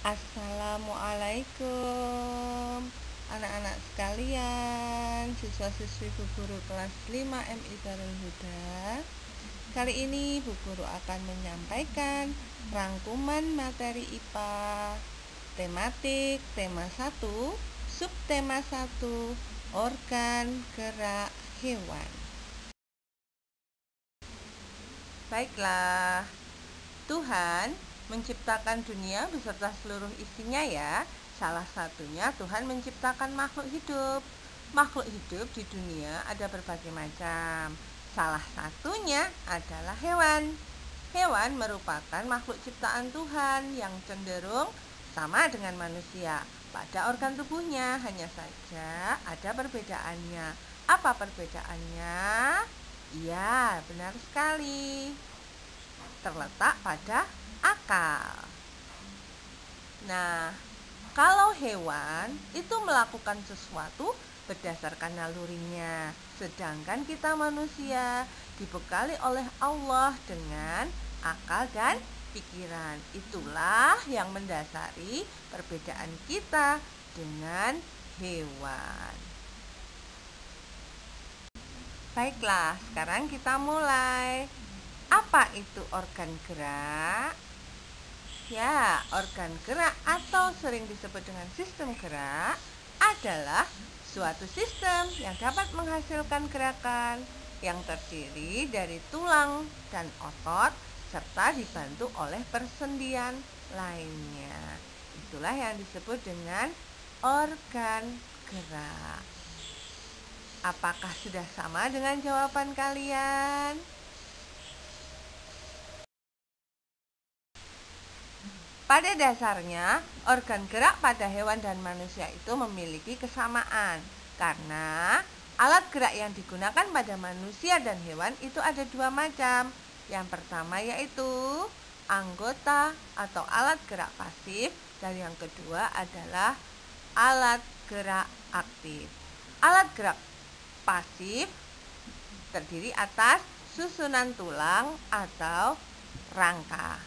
Assalamualaikum anak-anak sekalian, siswa-siswi Bu Guru kelas 5 MI Darul Huda. Kali ini Bu Guru akan menyampaikan rangkuman materi IPA tematik tema 1, subtema 1, organ gerak hewan. Baiklah, Tuhan menciptakan dunia beserta seluruh isinya ya. Salah satunya Tuhan menciptakan makhluk hidup. Makhluk hidup di dunia ada berbagai macam. Salah satunya adalah hewan. Hewan merupakan makhluk ciptaan Tuhan yang cenderung sama dengan manusia pada organ tubuhnya, hanya saja ada perbedaannya. Apa perbedaannya? Iya, benar sekali. Terletak pada akal. Nah, kalau hewan itu melakukan sesuatu berdasarkan nalurinya, sedangkan kita manusia dibekali oleh Allah dengan akal dan pikiran. Itulah yang mendasari perbedaan kita dengan hewan. Baiklah, sekarang kita mulai. Apa itu organ gerak? Ya, organ gerak atau sering disebut dengan sistem gerak adalah suatu sistem yang dapat menghasilkan gerakan yang terdiri dari tulang dan otot serta dibantu oleh persendian lainnya. Itulah yang disebut dengan organ gerak. Apakah sudah sama dengan jawaban kalian? Pada dasarnya, organ gerak pada hewan dan manusia itu memiliki kesamaan karena alat gerak yang digunakan pada manusia dan hewan itu ada dua macam. Yang pertama yaitu anggota atau alat gerak pasif, dan yang kedua adalah alat gerak aktif. Alat gerak pasif terdiri atas susunan tulang atau rangka.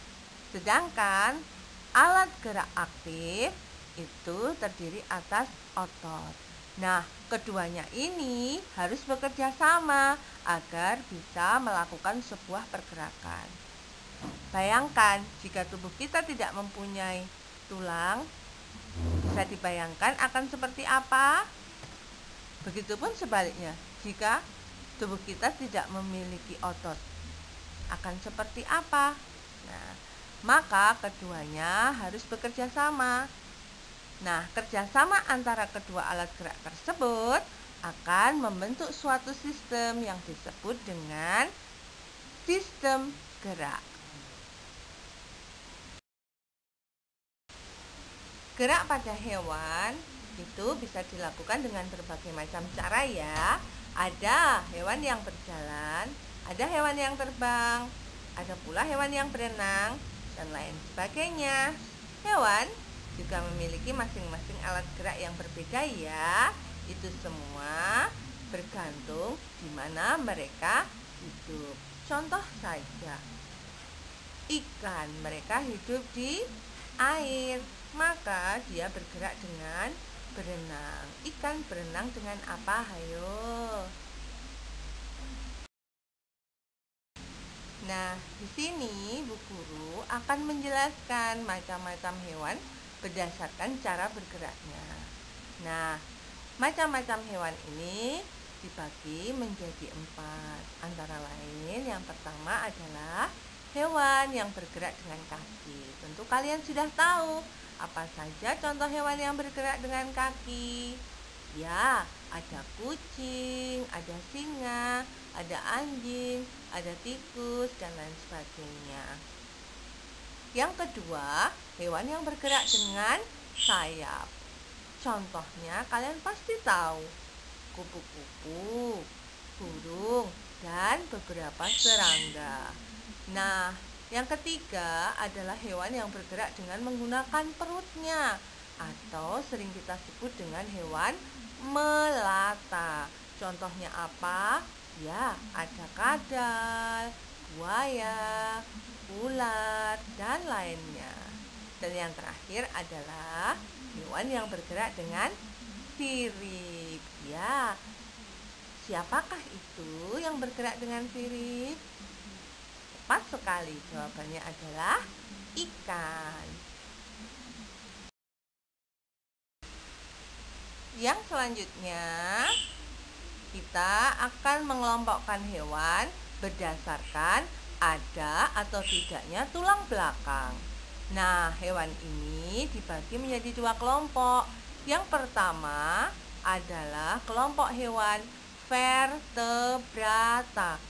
Sedangkan alat gerak aktif itu terdiri atas otot. Nah, keduanya ini harus bekerja sama agar bisa melakukan sebuah pergerakan. Bayangkan jika tubuh kita tidak mempunyai tulang, bisa dibayangkan akan seperti apa? Begitupun sebaliknya, jika tubuh kita tidak memiliki otot, akan seperti apa? Nah, maka keduanya harus bekerja sama. Nah, kerjasama antara kedua alat gerak tersebut akan membentuk suatu sistem yang disebut dengan sistem gerak. Gerak pada hewan itu bisa dilakukan dengan berbagai macam cara ya. Ada hewan yang berjalan, ada hewan yang terbang, ada pula hewan yang berenang, dan lain sebagainya. Hewan juga memiliki masing-masing alat gerak yang berbeda ya. Itu semua bergantung di mana mereka hidup. Contoh saja, ikan, mereka hidup di air, maka dia bergerak dengan berenang. Ikan berenang dengan apa? Hayo. Nah, di sini Bu Guru akan menjelaskan macam-macam hewan berdasarkan cara bergeraknya. Nah, macam-macam hewan ini dibagi menjadi 4. Antara lain, yang pertama adalah hewan yang bergerak dengan kaki. Tentu kalian sudah tahu apa saja contoh hewan yang bergerak dengan kaki. Ya, ada kucing, ada singa, ada anjing, ada tikus, dan lain sebagainya. Yang kedua, hewan yang bergerak dengan sayap. Contohnya kalian pasti tahu, kupu-kupu, burung, dan beberapa serangga. Nah, yang ketiga adalah hewan yang bergerak dengan menggunakan perutnya, atau sering kita sebut dengan hewan melata. Contohnya apa? Ya, ada kadal, buaya, ular, dan lainnya. Dan yang terakhir adalah hewan yang bergerak dengan sirip. Ya, siapakah itu yang bergerak dengan sirip? Tepat sekali, jawabannya adalah ikan. Yang selanjutnya, kita akan mengelompokkan hewan berdasarkan ada atau tidaknya tulang belakang. Nah, hewan ini dibagi menjadi dua kelompok. Yang pertama adalah kelompok hewan vertebrata.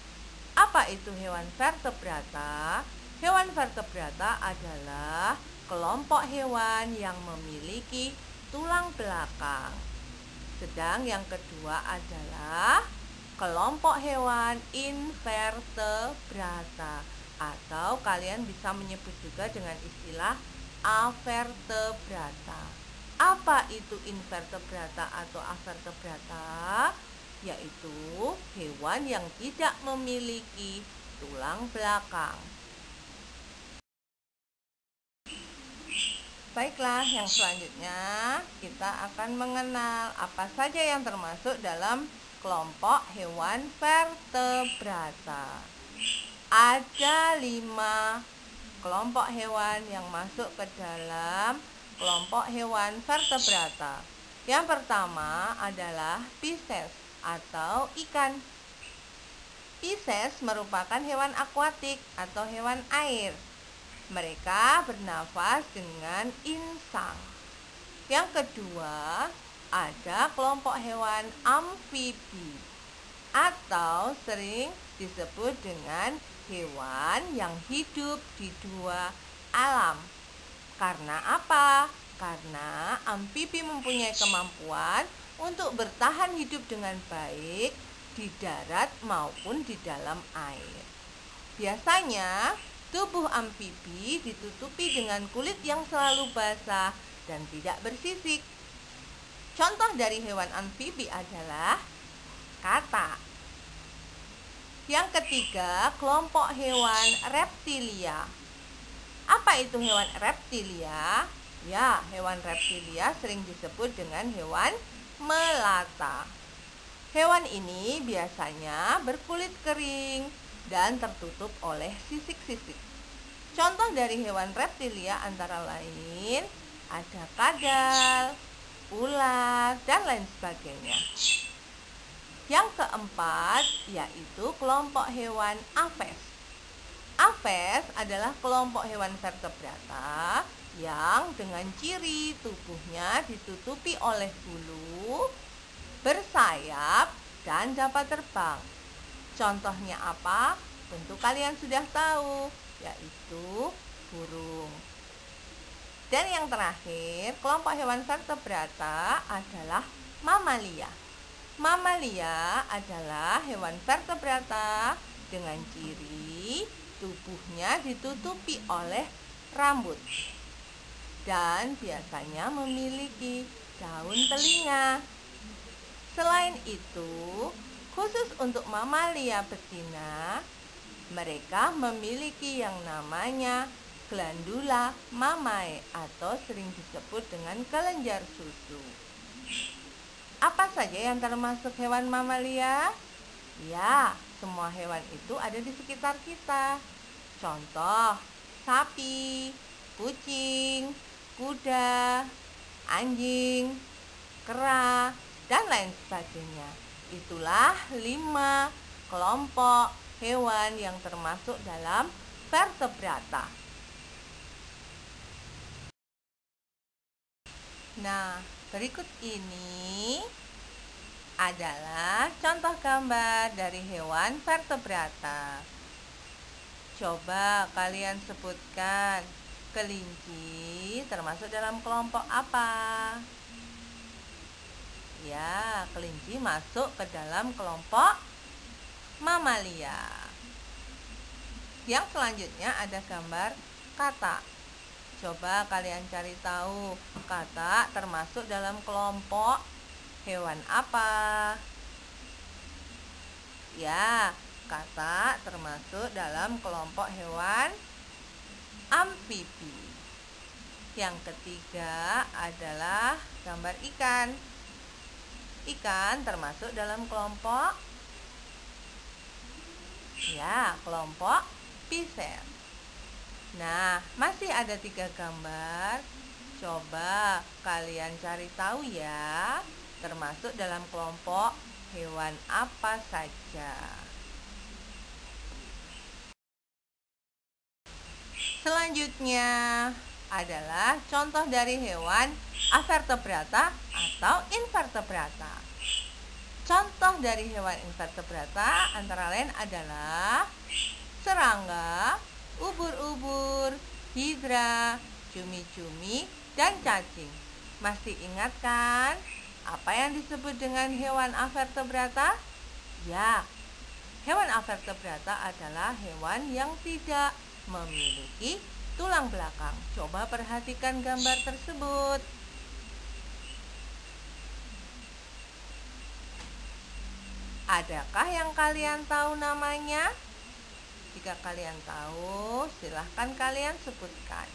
Apa itu hewan vertebrata? Hewan vertebrata adalah kelompok hewan yang memiliki tulang belakang. Sedang yang kedua adalah kelompok hewan invertebrata, atau kalian bisa menyebut juga dengan istilah avertebrata. Apa itu invertebrata atau avertebrata? Yaitu hewan yang tidak memiliki tulang belakang. Baiklah, yang selanjutnya kita akan mengenal apa saja yang termasuk dalam kelompok hewan vertebrata. Ada 5 kelompok hewan yang masuk ke dalam kelompok hewan vertebrata. Yang pertama adalah Pisces atau ikan. Pisces merupakan hewan akuatik atau hewan air. Mereka bernafas dengan insang. Yang kedua, ada kelompok hewan amfibi atau sering disebut dengan hewan yang hidup di dua alam. Karena apa? Karena amfibi mempunyai kemampuan untuk bertahan hidup dengan baik di darat maupun di dalam air. Biasanya tubuh amfibi ditutupi dengan kulit yang selalu basah dan tidak bersisik. Contoh dari hewan amfibi adalah katak. Yang ketiga, kelompok hewan reptilia. Apa itu hewan reptilia? Ya, hewan reptilia sering disebut dengan hewan melata. Hewan ini biasanya berkulit kering dan tertutup oleh sisik-sisik. Contoh dari hewan reptilia antara lain ada kadal, ular, dan lain sebagainya. Yang keempat yaitu kelompok hewan Aves. Aves adalah kelompok hewan vertebrata yang dengan ciri tubuhnya ditutupi oleh bulu, bersayap, dan dapat terbang. Contohnya apa? Tentu kalian sudah tahu, yaitu burung. Dan yang terakhir, kelompok hewan vertebrata adalah mamalia. Mamalia adalah hewan vertebrata dengan ciri tubuhnya ditutupi oleh rambut dan biasanya memiliki daun telinga. Selain itu, khusus untuk mamalia betina, mereka memiliki yang namanya glandula mamae atau sering disebut dengan kelenjar susu. Apa saja yang termasuk hewan mamalia? Ya, semua hewan itu ada di sekitar kita. Contoh, sapi, kucing, kuda, anjing, kera, dan lain sebagainya. Itulah 5 kelompok hewan yang termasuk dalam vertebrata. Nah, berikut ini adalah contoh gambar dari hewan vertebrata. Coba kalian sebutkan, kelinci termasuk dalam kelompok apa? Ya, kelinci masuk ke dalam kelompok mamalia. Yang selanjutnya ada gambar katak. Coba kalian cari tahu, katak termasuk dalam kelompok hewan apa? Ya, katak termasuk dalam kelompok hewan amfibi. Yang ketiga adalah gambar ikan. Ikan termasuk dalam kelompok kelompok Pisces. Nah, masih ada 3 gambar. Coba kalian cari tahu ya, termasuk dalam kelompok hewan apa saja. Selanjutnya adalah contoh dari hewan avertebrata atau invertebrata. Contoh dari hewan invertebrata antara lain adalah serangga, ubur-ubur, hidra, cumi-cumi, dan cacing. Masih ingat kan apa yang disebut dengan hewan avertebrata? Ya, hewan avertebrata adalah hewan yang tidak memiliki tulang belakang. Coba perhatikan gambar tersebut. Adakah yang kalian tahu namanya? Jika kalian tahu, silahkan kalian sebutkan.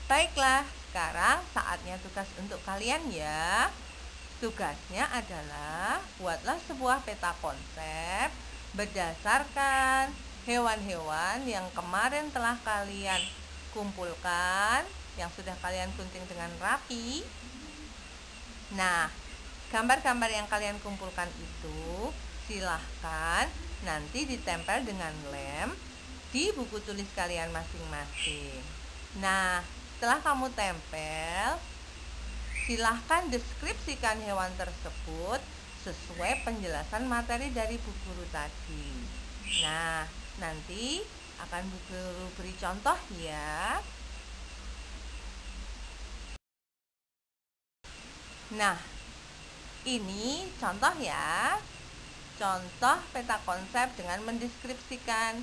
Baiklah, sekarang saatnya tugas untuk kalian ya. Tugasnya adalah buatlah sebuah peta konsep berdasarkan hewan-hewan yang kemarin telah kalian kumpulkan, yang sudah kalian gunting dengan rapi. Nah, gambar-gambar yang kalian kumpulkan itu silahkan nanti ditempel dengan lem di buku tulis kalian masing-masing. Nah, setelah kamu tempel, silahkan deskripsikan hewan tersebut sesuai penjelasan materi dari Bu Guru tadi. Nah, nanti akan Bu Guru beri contoh ya. Nah, ini contoh ya. Contoh peta konsep dengan mendeskripsikan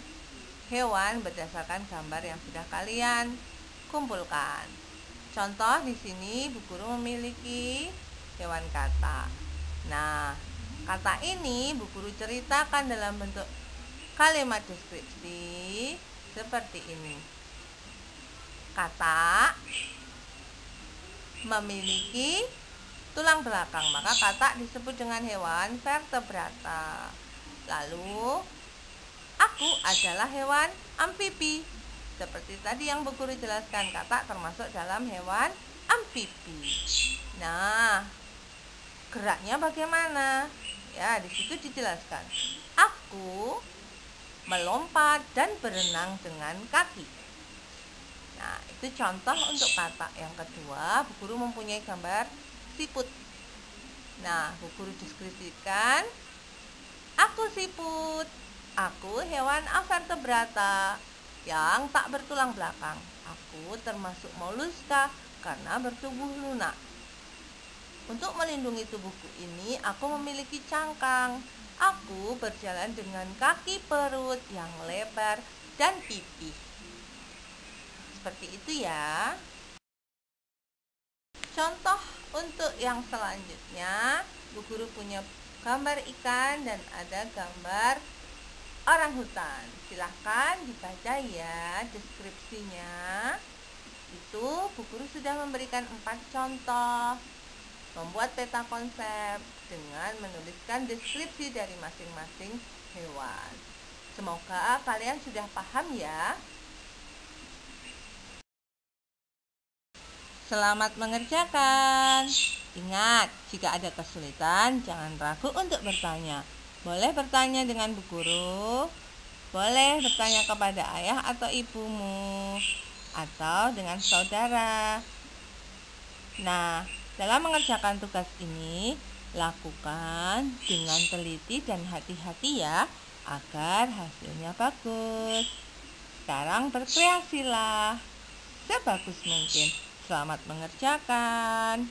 hewan berdasarkan gambar yang sudah kalian kumpulkan. Contoh di sini Bu Guru memiliki hewan kata. Nah, kata ini Bu Guru ceritakan dalam bentuk kalimat deskripsi seperti ini. Kata memiliki tulang belakang, maka kata disebut dengan hewan vertebrata. Lalu, aku adalah hewan amfibi. Seperti tadi yang Bu Guru jelaskan, kata termasuk dalam hewan amfibi. Nah, geraknya bagaimana? Ya, di situ dijelaskan. Aku melompat dan berenang dengan kaki. Nah, itu contoh untuk kata. Yang kedua, Bu Guru mempunyai gambar siput. Nah, Bu Guru deskripsikan, aku siput. Aku hewan avertebrata yang tak bertulang belakang. Aku termasuk moluska karena bertubuh lunak. Untuk melindungi tubuhku ini, aku memiliki cangkang. Aku berjalan dengan kaki perut yang lebar dan pipih. Seperti itu ya. Contoh untuk yang selanjutnya, Bu Guru punya gambar ikan dan ada gambar orangutan. Silahkan dibaca ya deskripsinya. Itu Bu Guru sudah memberikan 4 contoh. Membuat peta konsep dengan menuliskan deskripsi dari masing-masing hewan. Semoga kalian sudah paham ya. Selamat mengerjakan. Ingat, jika ada kesulitan, jangan ragu untuk bertanya. Boleh bertanya dengan Bu Guru, boleh bertanya kepada ayah atau ibumu, atau dengan saudara. Nah, dalam mengerjakan tugas ini, lakukan dengan teliti dan hati-hati ya, agar hasilnya bagus. Sekarang berkreasilah sebagus mungkin. Selamat mengerjakan.